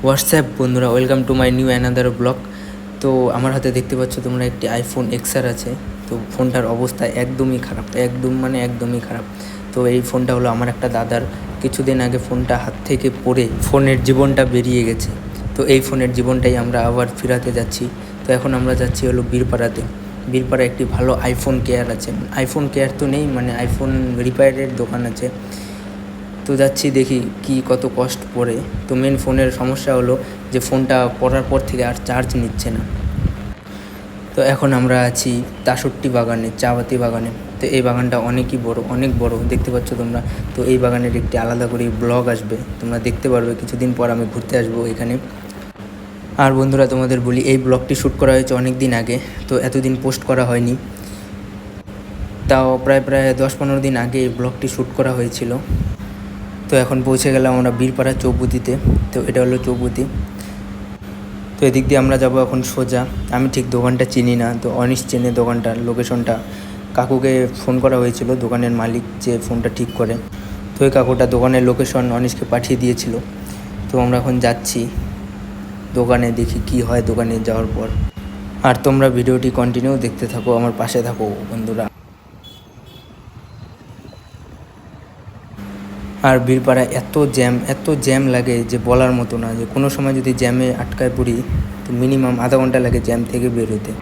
WhatsApp বন্ধুরা, welcome to my new another blog. তো আমার হাতে দেখতে পাচ্ছ তোমরা একটি আইফোন এক্সআর আছে। তো ফোনটার অবস্থা একদমই খারাপ, একদমই খারাপ। তো এই ফোনটা হলো আমার একটা দাদার। কিছুদিন আগে ফোনটা হাত থেকে পড়ে ফোনের জীবনটা বেরিয়ে গেছে। তো এই ফোনের জীবনটাই আমরা আবার ফেরাতে যাচ্ছি। তো এখন আমরা যাচ্ছি হলো বীরপাড়াতে। বীরপাড়া একটি ভালো আইফোন কেয়ার আছে। আইফোন কেয়ার তো নেই, মানে আইফোন রিপেয়ারের দোকান আছে। তো যাচ্ছি, দেখি কি কত কষ্ট পড়ে। তো মেন ফোনের সমস্যা হলো যে ফোনটা পড়ার পর থেকে আর চার্জ নিচ্ছে না। তো এখন আমরা আছি তাষট্টি বাগানে, চাপাতি বাগানে। তো এই বাগানটা অনেক বড় দেখতে পাচ্ছ তোমরা। তো এই বাগানের একটি আলাদা করে ব্লগ আসবে, তোমরা দেখতে পারবে। কিছুদিন পর আমি ঘুরতে আসবো এখানে। আর বন্ধুরা, তোমাদের বলি, এই ব্লগটি শ্যুট করা হয়েছে অনেক দিন আগে, তো এতদিন পোস্ট করা হয়নি। তাও প্রায় 10-15 দিন আগে এই ব্লগটি শ্যুট করা হয়েছিল। তো এখন পৌঁছে গেলাম আমরা বীরপাড়া চৌপতিতে। তো এটা হলো চৌপতি। তো এদিক দিয়ে আমরা যাব এখন সোজা। আমি ঠিক দোকানটা চিনি না, তো অনিশ চেনে দোকানটার লোকেশনটা। কাকুকে ফোন করা হয়েছিল, দোকানের মালিক যে ফোনটা ঠিক করে। তো ওই কাকুটা দোকানের লোকেশন অনিশকে পাঠিয়ে দিয়েছিল। তো আমরা এখন যাচ্ছি দোকানে, দেখি কি হয় দোকানে যাওয়ার পর। আর তোমরা ভিডিওটি কন্টিনিউ দেখতে থাকো, আমার পাশে থাকো বন্ধুরা। আর বীরপাড়ায় এত জ্যাম লাগে যে বলার মতো না। যে কোনো সময় যদি জ্যামে আটকায় পড়ি, তো মিনিমাম আধা ঘন্টা লাগে জ্যাম থেকে বের হতে।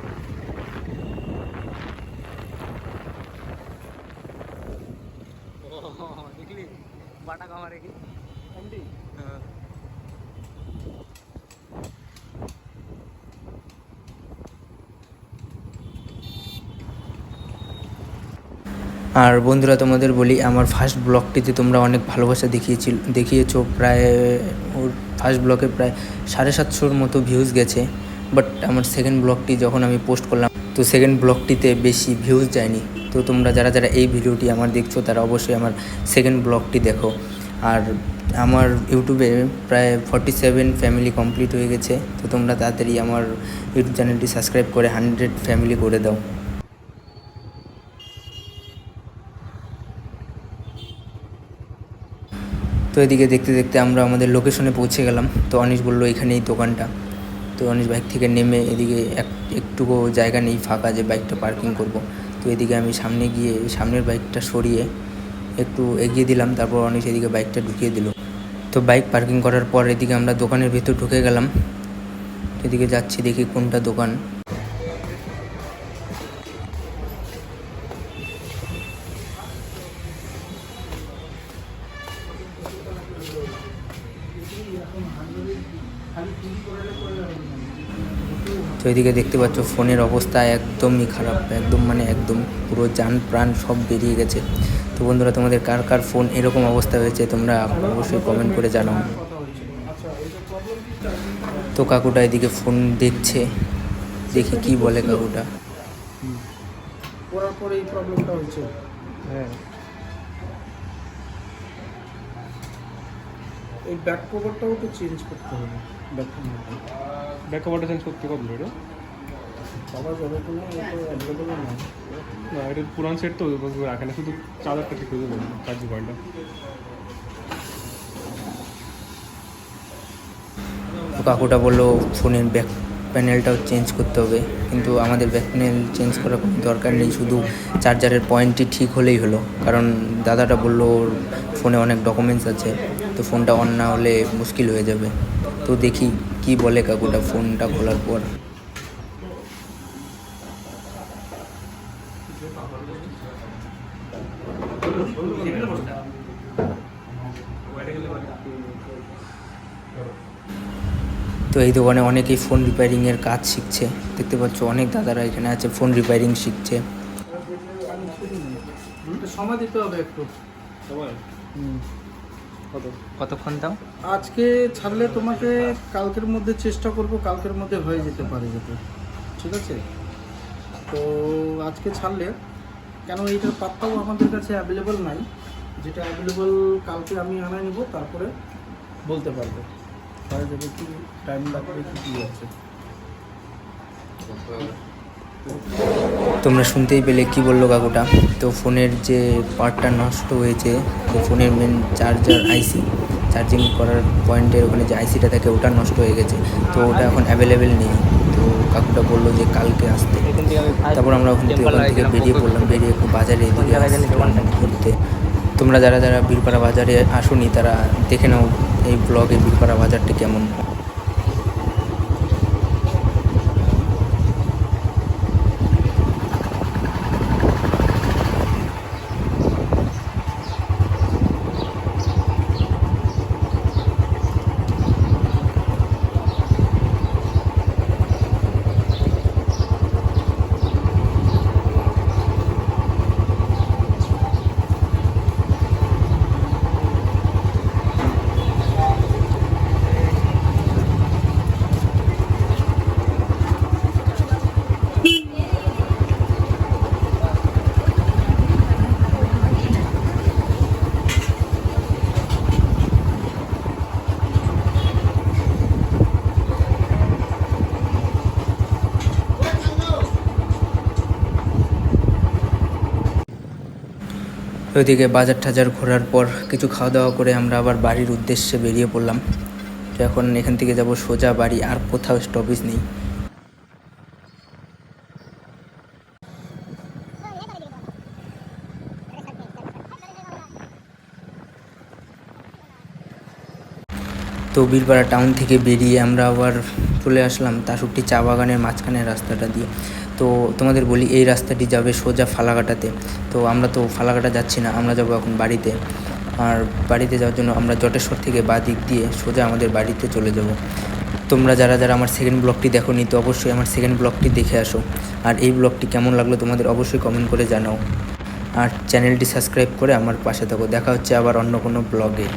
আর বন্ধুরা, তোমাদের বলি, আমার ফার্স্ট ব্লগটিতে তোমরা অনেক ভালোবাসা দেখিয়েছো। প্রায় ওর ফার্স্ট ব্লগে প্রায় 750-র মতো ভিউজ গেছে। বাট আমার সেকেন্ড ব্লগটি যখন আমি পোস্ট করলাম, তো সেকেন্ড ব্লগটিতে বেশি ভিউজ যায়নি। তো তোমরা যারা এই ভিডিওটি আমার দেখছো, তারা অবশ্যই আমার সেকেন্ড ব্লগটি দেখো। আর আমার ইউটিউবে প্রায় 47 ফ্যামিলি কমপ্লিট হয়ে গেছে। তো তোমরা তাড়াতাড়ি আমার ইউটিউব চ্যানেলটি সাবস্ক্রাইব করে 100 ফ্যামিলি করে দাও। তো এদিকে দেখতে দেখতে আমরা আমাদের লোকেশনে পৌঁছে গেলাম। তো অনিশ বললো এখানেই দোকানটা। তো অনিশ বাইক থেকে নেমে, এদিকে একটুকু জায়গা নেই ফাঁকা যে বাইকটা পার্কিং করব। তো এদিকে আমি সামনে গিয়ে সামনের বাইকটা সরিয়ে একটু এগিয়ে দিলাম, তারপর অনিশ এদিকে বাইকটা ঢুকিয়ে দিল। তো বাইক পার্কিং করার পর এদিকে আমরা দোকানের ভেতর ঢুকে গেলাম। এদিকে যাচ্ছি, দেখি কোনটা দোকান। তো এদিকে দেখতে পাচ্ছ ফোনের অবস্থা একদমই খারাপ, একদম পুরো জান প্রাণ সব বেরিয়ে গেছে। তো বন্ধুরা, তোমাদের কার কার ফোন এরকম অবস্থা হয়েছে তোমরা অবশ্যই কমেন্ট করে জানাও। তো কাকুটা এদিকে ফোন দেখছে, দেখি কি বলে কাকুটা। পড়ার পরে এই প্রবলেমটা হয়েছে। হ্যাঁ, এই ব্যাক কভারটাও তো চেঞ্জ করতে হবে। ব্যাক কভারটা চেঞ্জ করতে কত এটা? বাবা যাবে তো না, এটা অ্যাভেলেবল না। না, এটা পুরান সেট তো রাখে না, শুধু চার্জারটা ঠিক করে দেবেন, চার্জিং পয়েন্টটা। তো কাকুটা বললো ফোনের ব্যাক প্যানেলটাও চেঞ্জ করতে হবে, কিন্তু আমাদের ব্যাক প্যানেল চেঞ্জ করার কোনো দরকার নেই, শুধু চার্জারের পয়েন্টটি ঠিক হলেই হলো। কারণ দাদাটা বললো ওর ফোনে অনেক ডকুমেন্টস আছে, তো ফোনটা অন না হলে মুশকিল হয়ে যাবে। তো দেখি কি বলে কাকুটা ফোনটা খোলার পর। তো এই দোকানে অনেকেই ফোন রিপেয়ারিংয়ের কাজ শিখছে, দেখতে পাচ্ছ অনেক দাদারা এখানে আছে, ফোন রিপেয়ারিং শিখছে। সময় দিতে হবে একটু। সময় কতক্ষণ দাও? আজকে ছাড়লে তোমাকে কালকের মধ্যে চেষ্টা করব, কালকের মধ্যে হয়ে যেতে পারে যেতে, ঠিক আছে? তো আজকে ছাড়লে, কেন এইটার পাত্তাও আমাদের কাছে অ্যাভেলেবল নাই। যেটা অ্যাভেলেবল কালকে আমি আনাই নেব, তারপরে বলতে পারবো হয়ে যাবে কি টাইম লাগবে কি আছে। তোমরা শুনতেই পেলে কি বললো কাকুটা। তো ফোনের যে পার্টটা নষ্ট হয়েছে, তো ফোনের মেন চার্জার আইসি, চার্জিং করার পয়েন্টের ওখানে যে আইসিটা থাকে ওটা নষ্ট হয়ে গেছে, তো ওটা এখন অ্যাভেলেবেল নেই। তো কাকুটা বললো যে কালকে আসতে। তারপর আমরা ওখান থেকে বেরিয়ে পড়লাম, বেরিয়ে একটু বাজারে এদিকে আসলাম ঘুরতে। তোমরা যারা যারা বীরপাড়া বাজারে আসোনি তারা দেখে নাও এই ব্লগে বীরপাড়া বাজারটি কেমন। ওইদিকে বাজার টাজার ঘোরার পর কিছু খাওয়া দাওয়া করে আমরা আবার বাড়ির উদ্দেশ্যে বেরিয়ে পড়লাম। তো এখন এখান থেকে যাব সোজা বাড়ি, আর কোথাও স্টপেজ নেই। তো বীরপাড়া টাউন থেকে বেরিয়ে আমরা আবার চলে আসলাম 63 চা বাগানের মাঝখানের রাস্তাটা দিয়ে। তো তোমাদের বলি এই রাস্তাটি যাবে সোজা ফালাকাটাতে। তো আমরা তো ফালাকাটা যাচ্ছি না, আমরা যাব এখন বাড়িতে। আর বাড়িতে যাওয়ার জন্য আমরা জটেশ্বর থেকে বাঁ দিক দিয়ে সোজা আমাদের বাড়িতে চলে যাব। তোমরা যারা যারা আমার সেকেন্ড ব্লগটি দেখোনি তো অবশ্যই আমার সেকেন্ড ব্লগটি দেখে আসো। আর এই ব্লগটি কেমন লাগলো তোমাদের অবশ্যই কমেন্ট করে জানাও। আর চ্যানেলটি সাবস্ক্রাইব করে আমার পাশে থাকো। দেখা হচ্ছে আবার অন্য কোনো ব্লগে।